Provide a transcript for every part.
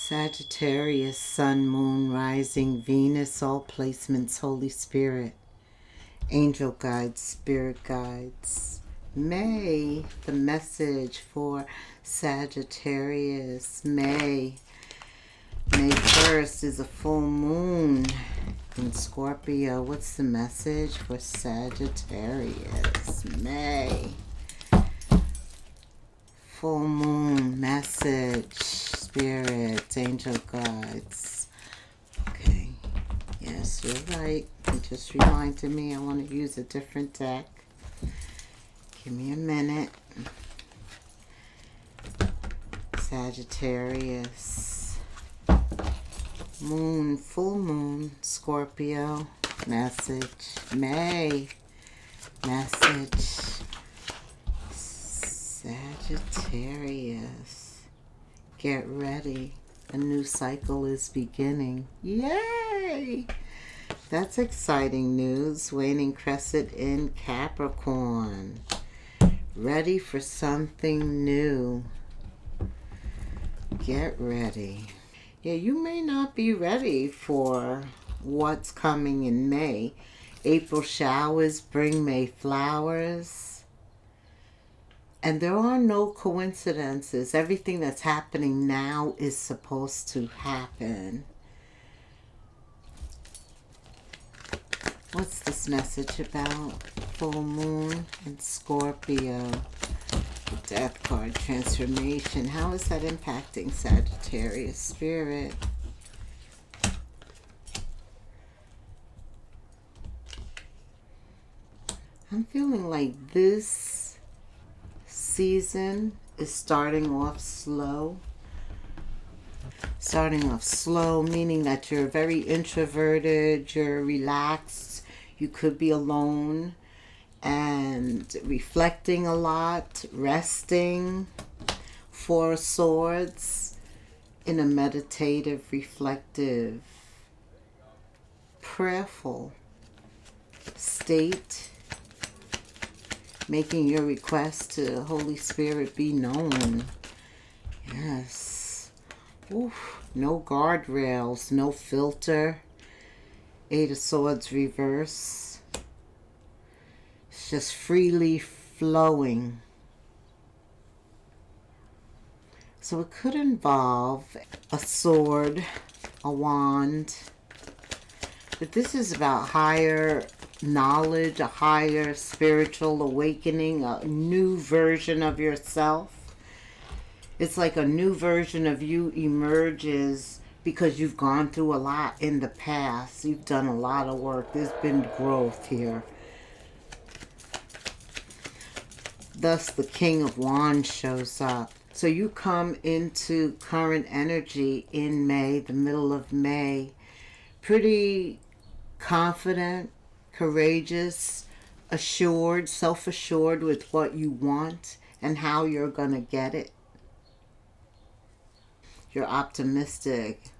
Sagittarius, Sun, Moon, Rising, Venus, all placements, Holy Spirit, angel guides, spirit guides. May, the message for Sagittarius. May 1st is a full moon in Scorpio. What's the message for Sagittarius? May. Full moon message, spirit, angel guides. Okay. Yes, you're right. You just reminded me I want to use a different deck. Give me a minute. Sagittarius. Moon, full moon, Scorpio. Message. May. Message. Sagittarius. Get ready. A new cycle is beginning. Yay! That's exciting news. Waning crescent in Capricorn. Ready for something new. Get ready. Yeah, you may not be ready for what's coming in May. April showers bring May flowers. And there are no coincidences. Everything that's happening now is supposed to happen. What's this message about? Full moon and Scorpio. Death card, transformation. How is that impacting Sagittarius spirit? I'm feeling like this season is starting off slow. Starting off slow, meaning that you're very introverted, you're relaxed, you could be alone and reflecting a lot, resting. Four of Swords in a meditative, reflective, prayerful state. Making your request to Holy Spirit be known. Yes. Oof. No guardrails, no filter. Eight of Swords reverse. It's just freely flowing. So it could involve a sword, a wand. But this is about higher knowledge, a higher spiritual awakening, a new version of yourself. It's like a new version of you emerges because you've gone through a lot in the past. You've done a lot of work. There's been growth here. Thus, the King of Wands shows up. So you come into current energy in May, the middle of May, pretty confident, courageous, assured, self-assured with what you want and how you're going to get it. You're optimistic.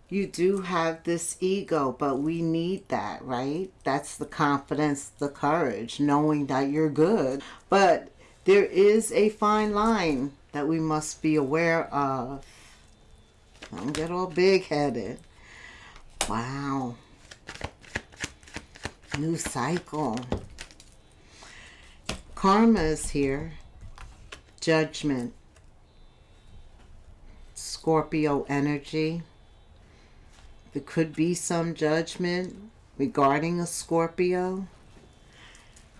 You do have this ego, but we need that, right? That's the confidence, the courage, knowing that you're good. But there is a fine line that we must be aware of. Don't get all big-headed. Wow. New cycle. Karma is here. Judgment. Scorpio energy. There could be some judgment regarding a Scorpio.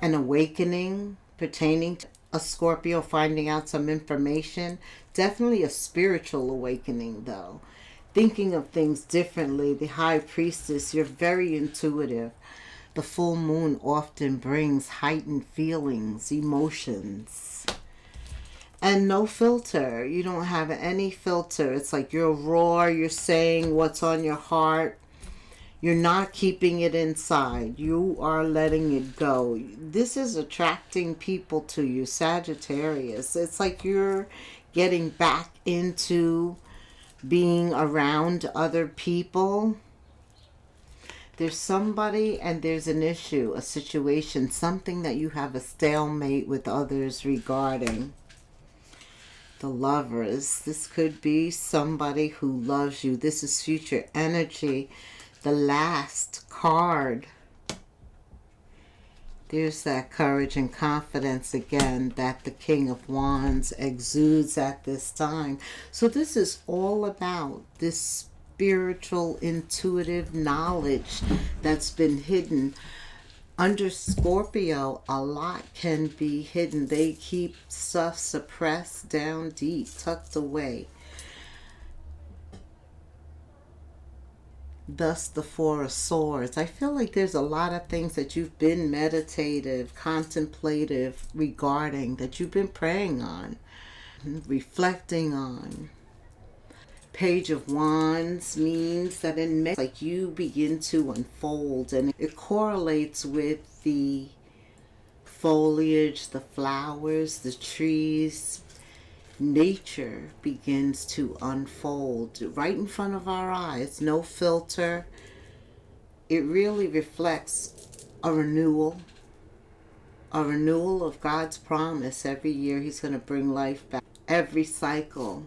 An awakening pertaining to a Scorpio, finding out some information. Definitely a spiritual awakening though. Thinking of things differently. The High Priestess, you're very intuitive. The full moon often brings heightened feelings, emotions. And no filter. You don't have any filter. It's like you're raw. You're saying what's on your heart. You're not keeping it inside. You are letting it go. This is attracting people to you, Sagittarius. It's like you're getting back into being around other people. There's somebody and there's an issue, a situation, something that you have a stalemate with others regarding. The Lovers. This could be somebody who loves you. This is future energy. The last card. There's that courage and confidence again that the King of Wands exudes at this time. So this is all about this spiritual, intuitive knowledge that's been hidden. Under Scorpio, a lot can be hidden. They keep stuff suppressed down deep, tucked away. Thus the Four of Swords. I feel like there's a lot of things that you've been meditative, contemplative regarding, that you've been praying on, reflecting on. Page of Wands means that in May, like you begin to unfold, and it correlates with the foliage, the flowers, the trees. Nature begins to unfold right in front of our eyes. No filter. It really reflects a renewal of God's promise. Every year He's going to bring life back. Every cycle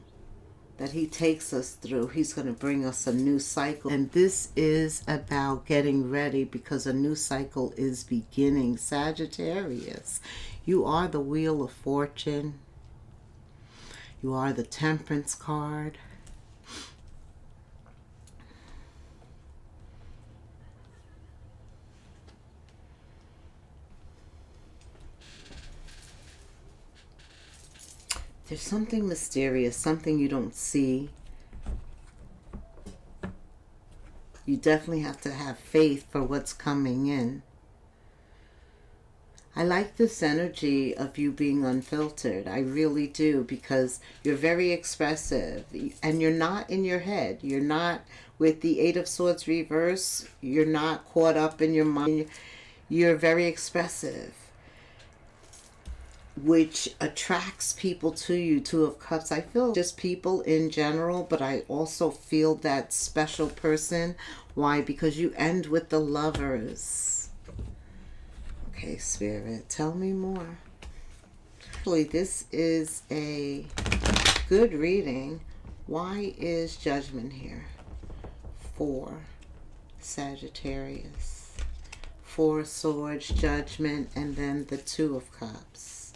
that He takes us through, He's going to bring us a new cycle. And this is about getting ready because a new cycle is beginning. Sagittarius, you are the Wheel of Fortune. You are the Temperance card. There's something mysterious, something you don't see. You definitely have to have faith for what's coming in. I like this energy of you being unfiltered. I really do, because you're very expressive and you're not in your head. You're not with the Eight of Swords reverse. You're not caught up in your mind. You're very expressive, which attracts people to you. Two of Cups. I feel just people in general, but I also feel that special person. Why? Because you end with the Lovers. Okay, Spirit, tell me more. Actually, this is a good reading. Why is Judgment here? For Sagittarius. Four Swords, Judgment, and then the Two of Cups.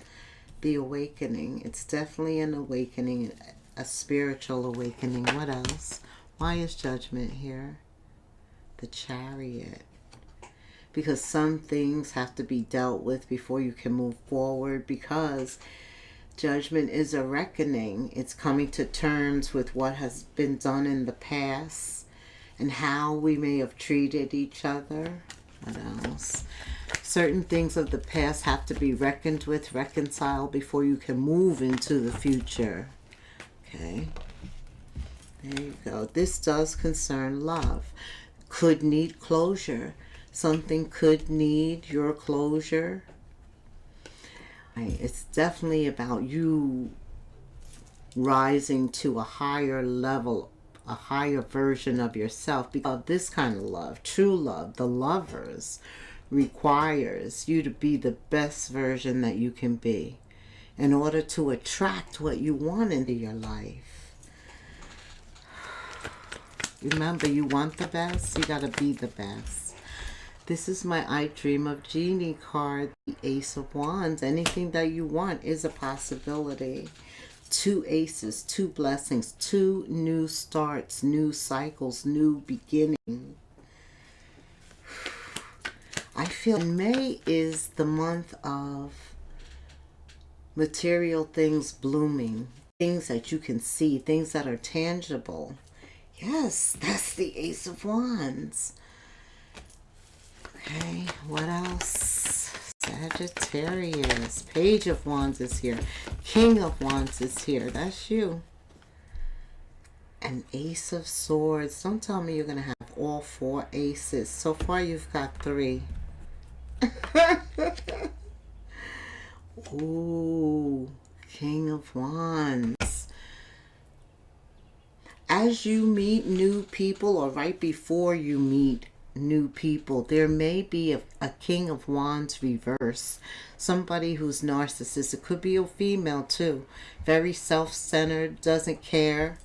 The awakening. It's definitely an awakening, a spiritual awakening. What else? Why is Judgment here? The Chariot. Because some things have to be dealt with before you can move forward, because Judgment is a reckoning. It's coming to terms with what has been done in the past and how we may have treated each other. What else? Certain things of the past have to be reckoned with, reconciled before you can move into the future. Okay. There you go. This does concern love. Could need closure. Something could need your closure. It's definitely about you rising to a higher level, a higher version of yourself. Because this kind of love, true love, the Lovers, requires you to be the best version that you can be in order to attract what you want into your life. Remember, you want the best, you got to be the best. This is my I Dream of Genie card, the Ace of Wands. Anything that you want is a possibility. Two aces, two blessings, two new starts, new cycles, new beginning. I feel May is the month of material things blooming. Things that you can see, things that are tangible. Yes, that's the Ace of Wands. Okay, what else? Sagittarius. Page of Wands is here. King of Wands is here. That's you. An Ace of Swords. Don't tell me you're going to have all four aces. So far, you've got three. Ooh, King of Wands. As you meet new people, or right before you meet new people. There may be a King of Wands reverse. Somebody who's narcissistic. Could be a female too. Very self-centered, doesn't care.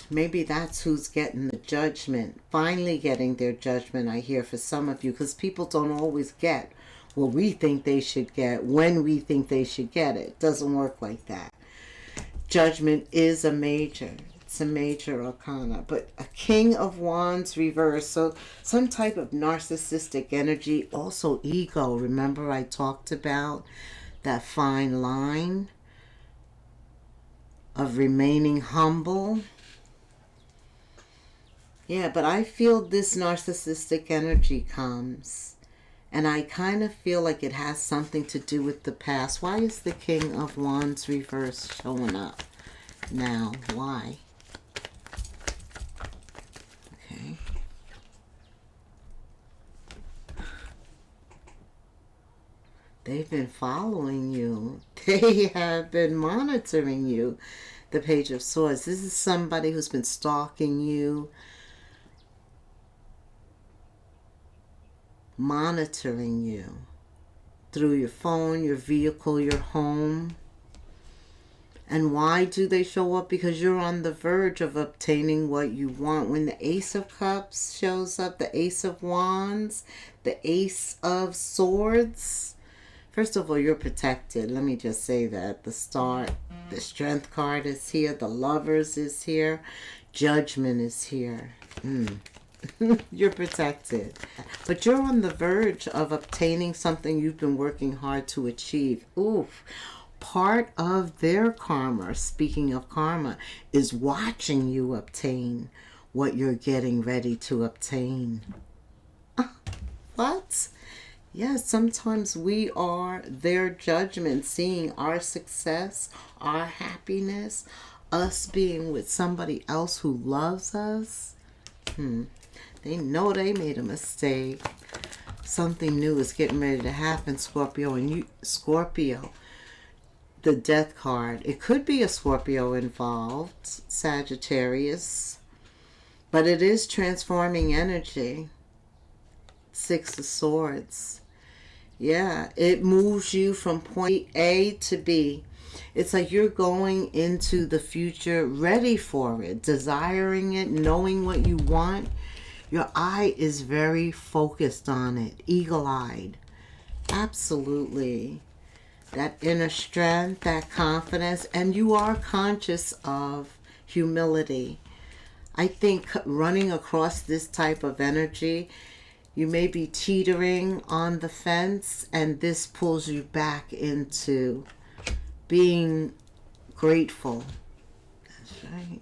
Maybe that's who's getting the judgment. Finally getting their judgment, I hear, for some of you. Because people don't always get what we think they should get when we think they should get it. It doesn't work like that. Judgment is a major. It's a major arcana. But a King of Wands reverse. So some type of narcissistic energy. Also ego. Remember I talked about that fine line of remaining humble. Yeah, but I feel this narcissistic energy comes. And I kind of feel like it has something to do with the past. Why is the King of Wands reverse showing up now? Why? Okay. They've been following you. They have been monitoring you. The Page of Swords. This is somebody who's been stalking you, monitoring you through your phone, your vehicle, your home. And why do they show up? Because you're on the verge of obtaining what you want. When the Ace of Cups shows up, the Ace of Wands, the Ace of Swords. First of all, you're protected. Let me just say that. The Star, the Strength card is here. The Lovers is here. Judgment is here. You're protected. But you're on the verge of obtaining something you've been working hard to achieve. Oof. Part of their karma, speaking of karma, is watching you obtain what you're getting ready to obtain. What? Yes, sometimes we are their judgment, seeing our success, our happiness, us being with somebody else who loves us. They know they made a mistake. Something new is getting ready to happen, Scorpio. And you, Scorpio, the Death card. It could be a Scorpio involved, Sagittarius. But it is transforming energy. Six of Swords. Yeah, it moves you from point A to B. It's like you're going into the future ready for it, desiring it, knowing what you want. Your eye is very focused on it, eagle-eyed. Absolutely. That inner strength, that confidence, and you are conscious of humility. I think running across this type of energy, you may be teetering on the fence, and this pulls you back into being grateful. That's right.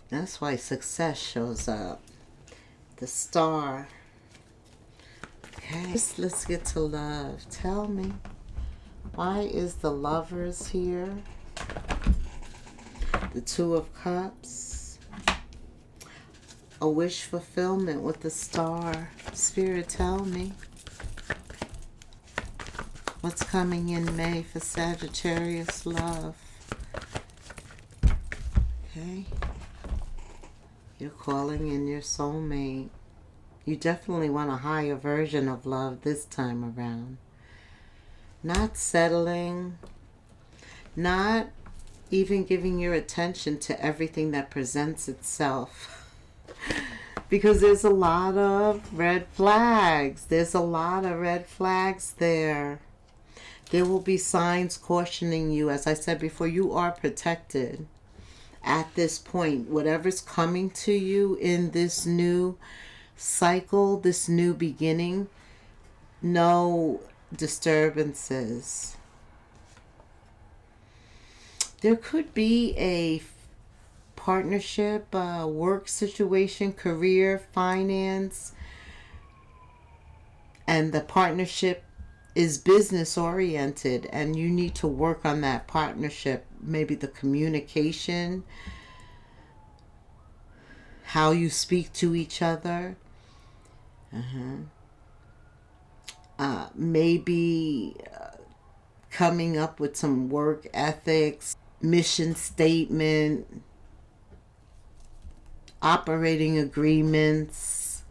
That's why success shows up. The Star. Okay, let's get to love. Tell me, why is the Lovers here? The Two of Cups. A wish fulfillment with the Star. Spirit, tell me. What's coming in May for Sagittarius love? Okay. You're calling in your soulmate. You definitely want a higher version of love this time around. Not settling. Not even giving your attention to everything that presents itself. Because there's a lot of red flags. There's a lot of red flags there. There will be signs cautioning you. As I said before, you are protected at this point. Whatever's coming to you in this new cycle, this new beginning, no disturbances. There could be a partnership, work situation, career, finance, and the partnership is business oriented, and you need to work on that partnership. Maybe the communication, how you speak to each other. Maybe coming up with some work ethics, mission statement, operating agreements.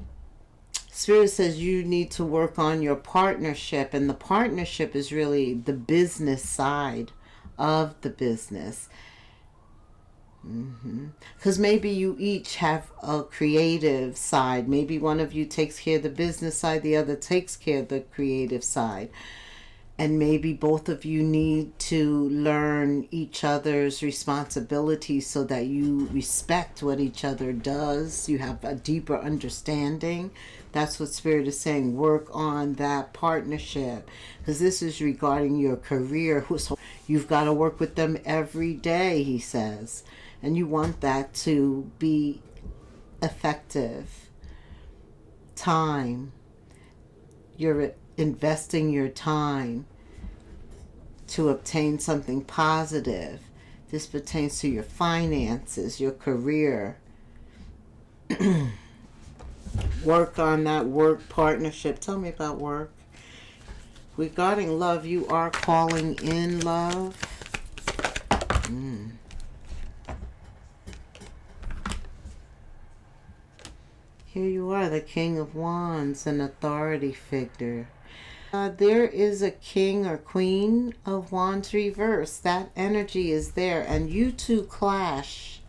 Spirit says you need to work on your partnership, and the partnership is really the business side of the business. Because maybe you each have a creative side. Maybe one of you takes care of the business side, the other takes care of the creative side. And maybe both of you need to learn each other's responsibilities so that you respect what each other does. You have a deeper understanding. That's what Spirit is saying. Work on that partnership. Because this is regarding your career. So you've got to work with them every day, he says. And you want that to be effective. Time. You're investing your time to obtain something positive. This pertains to your finances, your career. Work on that work partnership. Tell me about work. Regarding love, you are calling in love. Here you are, the King of Wands, an authority figure. There is a King or Queen of Wands reverse. That energy is there, and you two clash.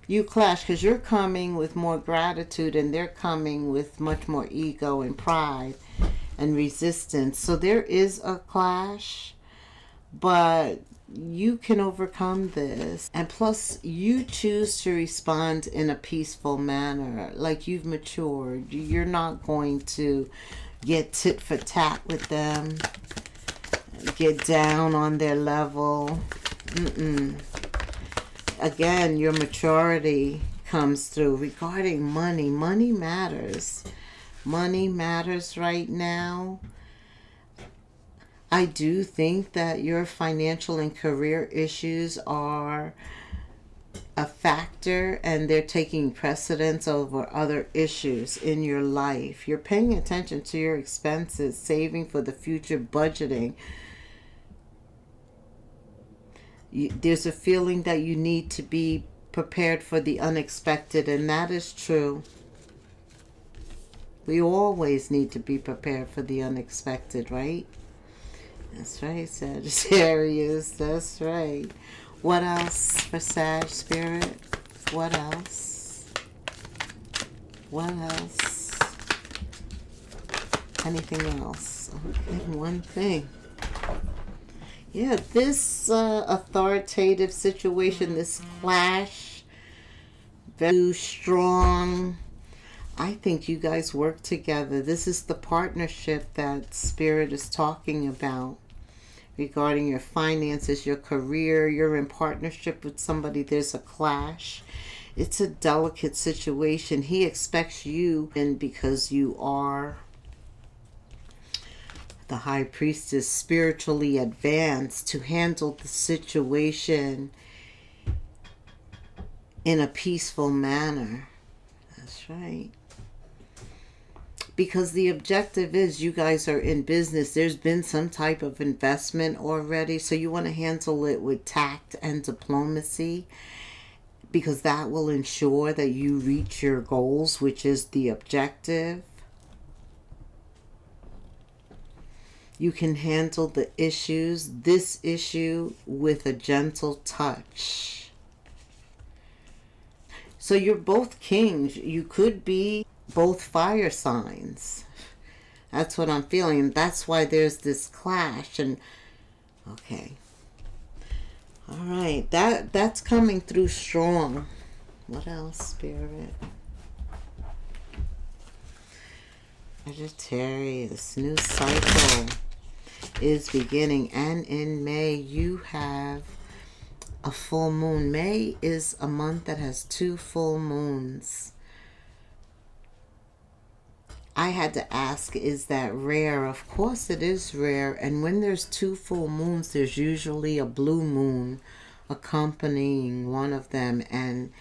You clash because you're coming with more gratitude, and they're coming with much more ego and pride and resistance. So there is a clash, but you can overcome this. And plus, you choose to respond in a peaceful manner, like you've matured. You're not going to get tit for tat with them, get down on their level. Again, your maturity comes through. Regarding money, money matters. Money matters right now. I do think that your financial and career issues are a factor, and they're taking precedence over other issues in your life. You're paying attention to your expenses, saving for the future, budgeting. There's a feeling that you need to be prepared for the unexpected, and that is true. We always need to be prepared for the unexpected, right? That's right, Sagittarius. That's right. What else for Sag Spirit? What else? What else? Anything else? Okay, one thing. Yeah, this authoritative situation, this clash, very strong. I think you guys work together. This is the partnership that Spirit is talking about. Regarding your finances, your career, you're in partnership with somebody, there's a clash. It's a delicate situation. He expects you, and because you are the High Priestess, spiritually advanced, to handle the situation in a peaceful manner. That's right. Because the objective is you guys are in business. There's been some type of investment already. So you want to handle it with tact and diplomacy, because that will ensure that you reach your goals, which is the objective. You can handle the issues, this issue, with a gentle touch. So you're both kings. You could be both fire signs. That's what I'm feeling. That's why there's this clash. And okay, all right, that's coming through strong. What else, Spirit? Sagittarius, this new cycle is beginning, and in May you have a full moon. May is a month that has 2 full moons. I had to ask, is that rare? Of course it is rare. And when there's 2 full moons, there's usually a blue moon accompanying one of them. And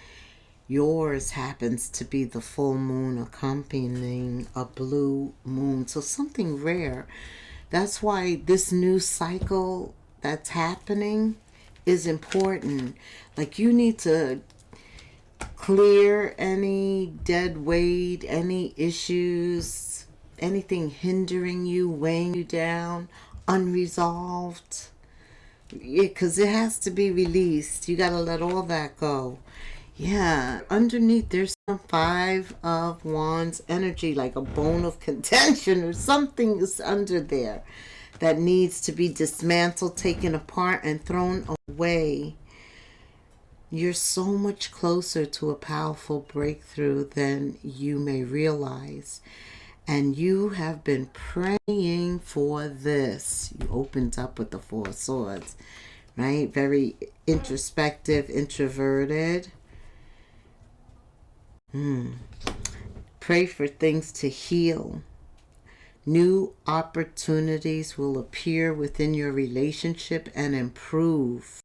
yours happens to be the full moon accompanying a blue moon. So something rare. That's why this new cycle that's happening is important. Like, you need to clear any dead weight, any issues, anything hindering you, weighing you down, unresolved. Yeah, because it has to be released. You got to let all that go. Yeah, underneath there's some Five of Wands energy, like a bone of contention or something is under there that needs to be dismantled, taken apart, and thrown away. You're so much closer to a powerful breakthrough than you may realize. And you have been praying for this. You opened up with the Four of Swords, right? Very introspective, introverted. Pray for things to heal. New opportunities will appear within your relationship and improve.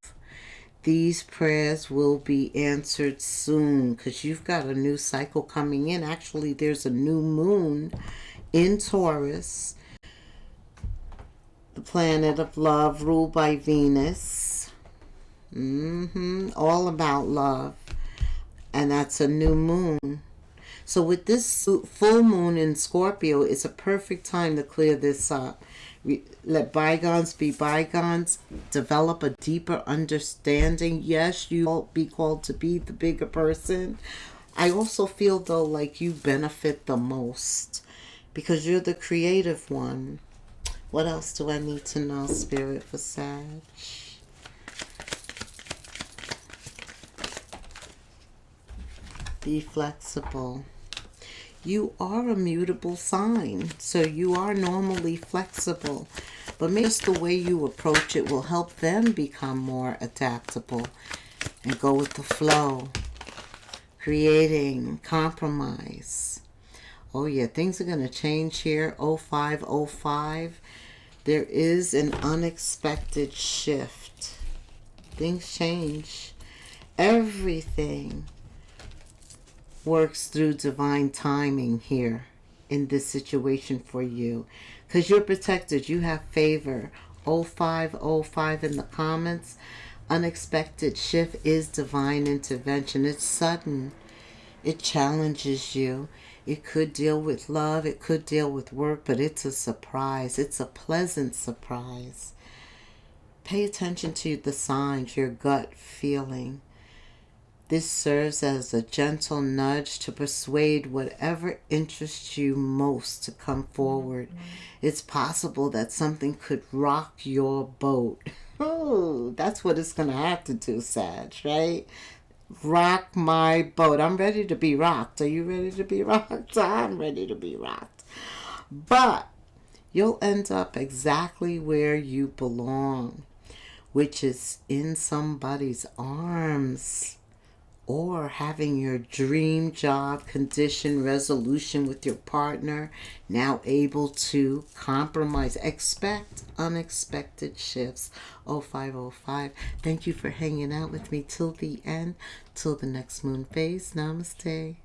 These prayers will be answered soon because you've got a new cycle coming in. Actually, there's a new moon in Taurus, the planet of love ruled by Venus. All about love. And that's a new moon. So with this full moon in Scorpio, it's a perfect time to clear this up. Let bygones be bygones. Develop a deeper understanding. Yes, you will be called to be the bigger person. I also feel, though, like you benefit the most because you're the creative one. What else do I need to know, Spirit, for Sag? Be flexible. You are a mutable sign, so you are normally flexible. But maybe just the way you approach it will help them become more adaptable and go with the flow. Creating compromise. Oh yeah, things are going to change here. 0505. There is an unexpected shift. Things change. Everything works through divine timing here in this situation for you because you're protected. You have favor. 0505 in the comments. Unexpected shift is divine intervention. It's sudden. It challenges you. It could deal with love. It could deal with work, but it's a surprise. It's a pleasant surprise. Pay attention to the signs, your gut feeling. This serves as a gentle nudge to persuade whatever interests you most to come forward. It's possible that something could rock your boat. Oh, that's what it's going to have to do, Sag, right? Rock my boat. I'm ready to be rocked. Are you ready to be rocked? I'm ready to be rocked. But you'll end up exactly where you belong, which is in somebody's arms. Or having your dream job condition resolution with your partner, now able to compromise. Expect unexpected shifts. 0505. Thank you for hanging out with me till the end, till the next moon phase. Namaste.